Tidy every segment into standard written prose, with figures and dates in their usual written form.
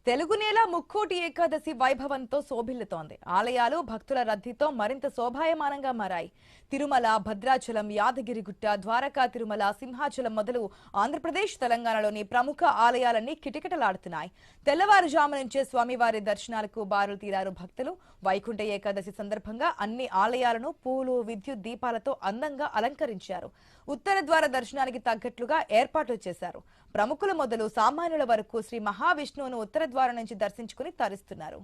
తెలుగు నేల ముక్కోటి ఏకాదశి వైభవంతో శోభిల్లుతోంది. ఆలయాలు భక్తుల రద్దీతో మరింత శోభాయమానంగా మారాయి. తిరుమల, భద్రాచలం, యాదగిరిగుట్ట, ద్వారకా తిరుమల, సింహాచలం మొదలు ఆంధ్రప్రదేశ్, తెలంగాణలోని ప్రముఖ ఆలయాలన్నీ కిటకిటలాడుతున్నాయి. తెల్లవారుజాము నుంచే స్వామివారి దర్శనాలకు బారులు తీరారు భక్తులు. వైకుంఠ ఏకాదశి సందర్భంగా అన్ని ఆలయాలను పూలు, విద్యుత్ దీపాలతో అందంగా అలంకరించారు. ఉత్తర ద్వార దర్శనానికి తగ్గట్లుగా ఏర్పాట్లు చేశారు. ప్రముఖుల మొదలు సామాన్యుల వరకు శ్రీ మహావిష్ణువును ఉత్తర ద్వారం నుంచి దర్శించుకుని తరిస్తున్నారు.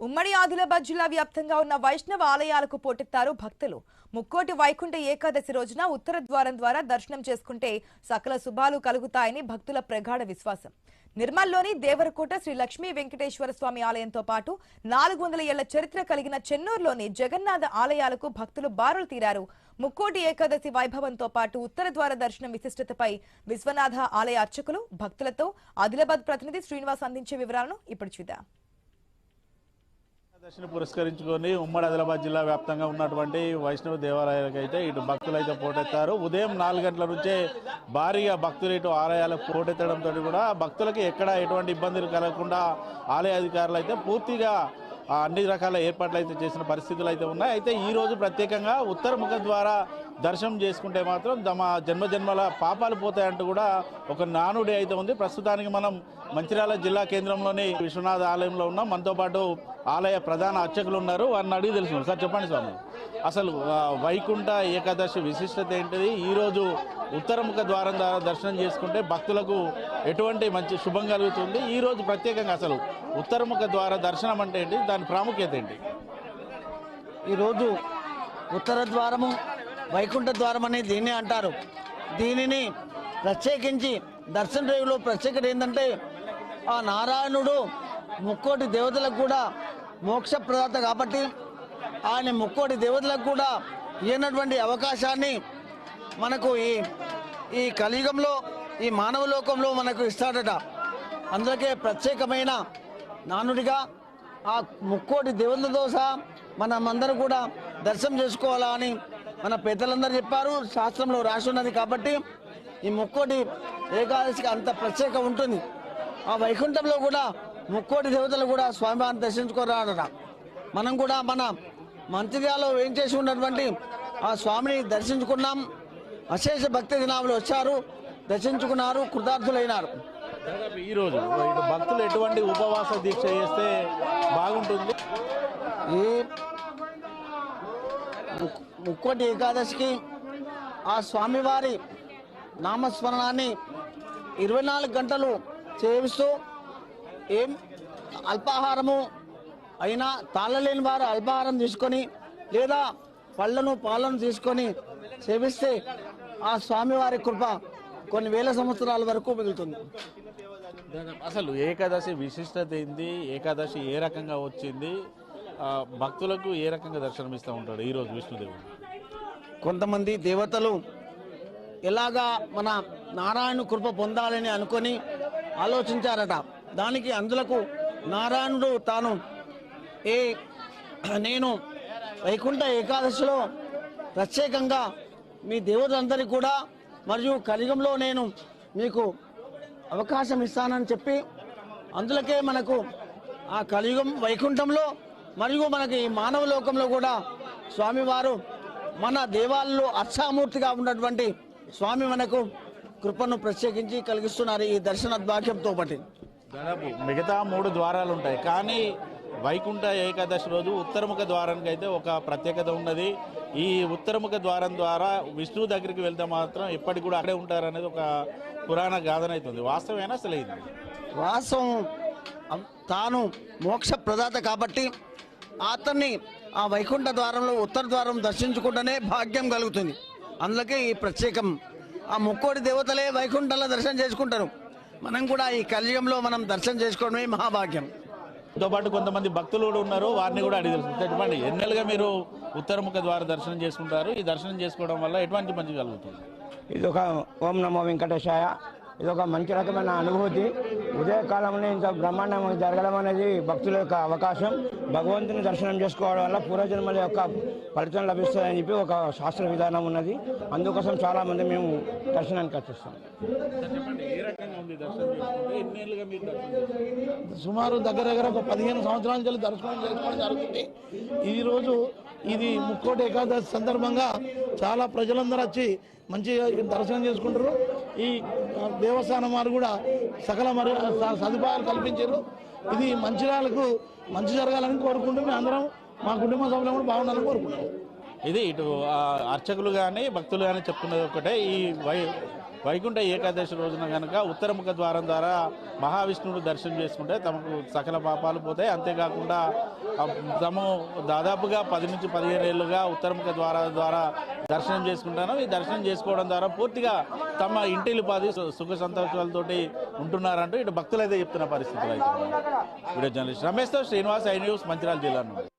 ఉమ్మడి ఆదిలాబాద్ జిల్లా వ్యాప్తంగా ఉన్న వైష్ణవ ఆలయాలకు పోటెత్తారు భక్తులు. ముక్కోటి వైకుంఠ ఏకాదశి రోజున ఉత్తర ద్వారం ద్వారా దర్శనం చేసుకుంటే సకల శుభాలు కలుగుతాయని భక్తుల ప్రగాఢ విశ్వాసం. నిర్మల్లోని దేవరకోట శ్రీ లక్ష్మీ వెంకటేశ్వర స్వామి ఆలయంతో పాటు 400 ఏళ్ల చరిత్ర కలిగిన చెన్నూరులోని జగన్నాథ ఆలయాలకు భక్తులు బారులు తీరారు. ముక్కోటి ఏకాదశి వైభవంతో పాటు ఉత్తర ద్వార దర్శనం విశిష్టతపై విశ్వనాథ ఆలయ అర్చకులు భక్తులతో ఆదిలాబాద్ ప్రతినిధి శ్రీనివాస్ అందించే వివరాలను ఇప్పుడు చూద్దాం. దర్శనం పురస్కరించుకొని ఉమ్మడి ఆదిలాబాద్ జిల్లా వ్యాప్తంగా ఉన్నటువంటి వైష్ణవ దేవాలయాలకు అయితే ఇటు భక్తులు అయితే పోటెత్తారు. ఉదయం 4 గంటల నుంచే భారీగా భక్తులు ఇటు ఆలయాలకు పోటెత్తడంతో కూడా భక్తులకి ఎక్కడ ఎటువంటి ఇబ్బందులు కలగకుండా ఆలయ అధికారులు అయితే పూర్తిగా అన్ని రకాల ఏర్పాట్లు అయితే చేసిన పరిస్థితులు అయితే ఉన్నాయి. అయితే ఈ రోజు ప్రత్యేకంగా ఉత్తర ముఖ ద్వారా దర్శనం చేసుకుంటే మాత్రం తమ జన్మజన్మల పాపాలు పోతాయంటూ కూడా ఒక నానుడి అయితే ఉంది. ప్రస్తుతానికి మనం మంచిర్యాల జిల్లా కేంద్రంలోని విశ్వనాథ ఆలయంలో ఉన్నాం. మనతో పాటు ఆలయ ప్రధాన అర్చకులు ఉన్నారు. వారిని అడిగి తెలుసుకున్నాం. సార్ చెప్పండి స్వామి, అసలు వైకుంఠ ఏకాదశి విశిష్టత ఏంటిది? ఈరోజు ఉత్తరముఖ ద్వారం ద్వారా దర్శనం చేసుకుంటే భక్తులకు ఎటువంటి మంచి శుభం కలుగుతుంది? ఈరోజు ప్రత్యేకంగా అసలు ఉత్తరముఖ ద్వార దర్శనం అంటే ఏంటి, దాని ప్రాముఖ్యత ఏంటి? ఈరోజు ఉత్తర ద్వారము వైకుంఠ ద్వారం అని దీన్ని అంటారు. దీనిని ప్రత్యేకించి దర్శన రేవులో ప్రత్యేకత ఏంటంటే ఆ నారాయణుడు ముక్కోటి దేవతలకు కూడా మోక్ష ప్రదాత కాబట్టి ఆయన ముక్కోటి దేవతలకు కూడా ఇవ్వనటువంటి అవకాశాన్ని మనకు ఈ కలియుగంలో ఈ మానవ లోకంలో మనకు ఇస్తాడట. అందుకే ప్రత్యేకమైన నానుడిగా ఆ ముక్కోటి దేవతలతో సహా మనమందరం కూడా దర్శనం చేసుకోవాలా అని మన పెద్దలందరూ చెప్పారు. శాస్త్రంలో రాసి ఉన్నది కాబట్టి ఈ ముక్కోటి ఏకాదశికి అంత ప్రత్యేక ఉంటుంది. ఆ వైకుంఠంలో కూడా ముక్కోటి దేవతలు కూడా స్వామివారిని దర్శించుకోరాడట. మనం కూడా మన మంచిర్యాలలో ఏం చేసి ఉన్నటువంటి ఆ స్వామిని దర్శించుకున్నాం. అశేష భక్తి దినాములు వచ్చారు, దర్శించుకున్నారు, కృతార్థులైనారు. ఈరోజు భక్తులు ఎటువంటి ఉపవాస దీక్ష చేస్తే బాగుంటుంది? ఈ ముక్కోటి ఏకాదశికి ఆ స్వామివారి నామస్మరణాన్ని 24 గంటలు సేవిస్తూ ఏం అల్పాహారము అయినా తాళలేని వారు అల్పాహారం తీసుకొని లేదా పళ్ళను పాలను తీసుకొని సేవిస్తే ఆ స్వామివారి కృప కొన్ని వేల సంవత్సరాల వరకు మిగులుతుంది. అసలు ఏకాదశి విశిష్టత ఏంది? ఏకాదశి ఏ రకంగా వచ్చింది? భక్తులకు ఏ రకంగా దర్శనమిస్తూ ఉంటాడు ఈరోజు విష్ణుదేవుడు? కొంతమంది దేవతలు ఎలాగా మన నారాయణ కృప పొందాలని అనుకొని ఆలోచించారట. దానికి అందులకు నారాయణుడు తాను నేను వైకుంఠ ఏకాదశిలో ప్రత్యేకంగా మీ దేవతలందరికీ కూడా మరియు కలియుగంలో నేను మీకు అవకాశం ఇస్తానని చెప్పి అందులకే మనకు ఆ కలియుగం వైకుంఠంలో మరియు మనకి ఈ మానవ లోకంలో కూడా స్వామివారు మన దేవాలలో అర్చామూర్తిగా ఉన్నటువంటి స్వామి మనకు కృపను ప్రత్యేకించి కలిగిస్తున్నారు ఈ దర్శన భాగ్యంతో పాటు. దాదాపు మిగతా 3 ద్వారాలు ఉంటాయి, కానీ వైకుంఠ ఏకాదశి రోజు ఉత్తరముఖ ద్వారానికి అయితే ఒక ప్రత్యేకత ఉన్నది. ఈ ఉత్తరముఖ ద్వారం ద్వారా విష్ణువు దగ్గరికి వెళ్తే మాత్రం ఎప్పటికి కూడా అక్కడే ఉంటారు అనేది ఒక పురాణ గాథన అవుతుంది. వాస్తవేనా అసలు ఇది? వాస్తవం. తాను మోక్ష ప్రదాత కాబట్టి అతన్ని ఆ వైకుంఠ ద్వారంలో ఉత్తర ద్వారం దర్శించుకుంటేనే భాగ్యం కలుగుతుంది. అందుకే ఈ ప్రత్యేకం. ఆ ముక్కోటి దేవతలే వైకుంఠంలో దర్శనం చేసుకుంటారు. మనం కూడా ఈ కలియుగంలో మనం దర్శనం చేసుకోవడమే మహాభాగ్యం. తో పాటు కొంతమంది భక్తులు కూడా ఉన్నారు, వారిని కూడా అడిగి తెలుసుకుంటారు. చెప్పండి, ఎన్నెలుగా మీరు ఉత్తరముఖ ద్వార దర్శనం చేసుకుంటారు? ఈ దర్శనం చేసుకోవడం వల్ల ఎటువంటి మంచి కలుగుతుంది? ఇది ఒక ఓం నమో వెంకటేశాయ ఇది ఒక మంచి రకమైన అనుభూతి. ఉదయకాలంలో ఇంత బ్రహ్మాండంగా జరగడం అనేది భక్తుల యొక్క అవకాశం. భగవంతుని దర్శనం చేసుకోవడం వల్ల పూర్వజన్మల యొక్క ఫలితం లభిస్తుందని చెప్పి ఒక శాస్త్ర విధానం ఉన్నది. అందుకోసం చాలామంది మేము దర్శనానికి వచ్చేస్తాం. సుమారు దగ్గర ఒక 15 సంవత్సరాల నుంచి దర్శనం చేసుకోవడం జరుగుతుంది. ఈరోజు ఇది ముక్కోటి ఏకాదశి సందర్భంగా చాలా ప్రజలందరూ వచ్చి మంచిగా దర్శనం చేసుకుంటారు. ఈ దేవస్థానం వారు కూడా సకల సదుపాయాలు కల్పించారు. ఇది మంచిర్యాలకు మంచి జరగాలని కోరుకుంటూ మేము అందరం మా కుటుంబ సభ్యులు కూడా బాగుండాలని కోరుకుంటాం. ఇది ఇటు అర్చకులు కానీ భక్తులు కానీ చెప్తున్నది ఒకటే, ఈ వైకుంఠ ఏకాదశి రోజున కనుక ఉత్తరముఖ ద్వారం ద్వారా మహావిష్ణువుని దర్శనం చేసుకుంటే తమకు సకల పాపాలు పోతాయి. అంతేకాకుండా తాము దాదాపుగా 10 నుంచి 15 ఏళ్ళుగా ఉత్తరముఖ ద్వారా దర్శనం చేసుకుంటాను. ఈ దర్శనం చేసుకోవడం ద్వారా పూర్తిగా తమ ఇంటిల్లిపాది సుఖ సంతోషాలతోటి ఉంటున్నారంటూ ఇటు భక్తులు అయితే చెప్తున్న పరిస్థితులు అయితే. వీడియో జర్నలిస్ట్ రమేష్తో శ్రీనివాస్, ఐ న్యూస్, మంచిర్యాల జిల్లా నుండి.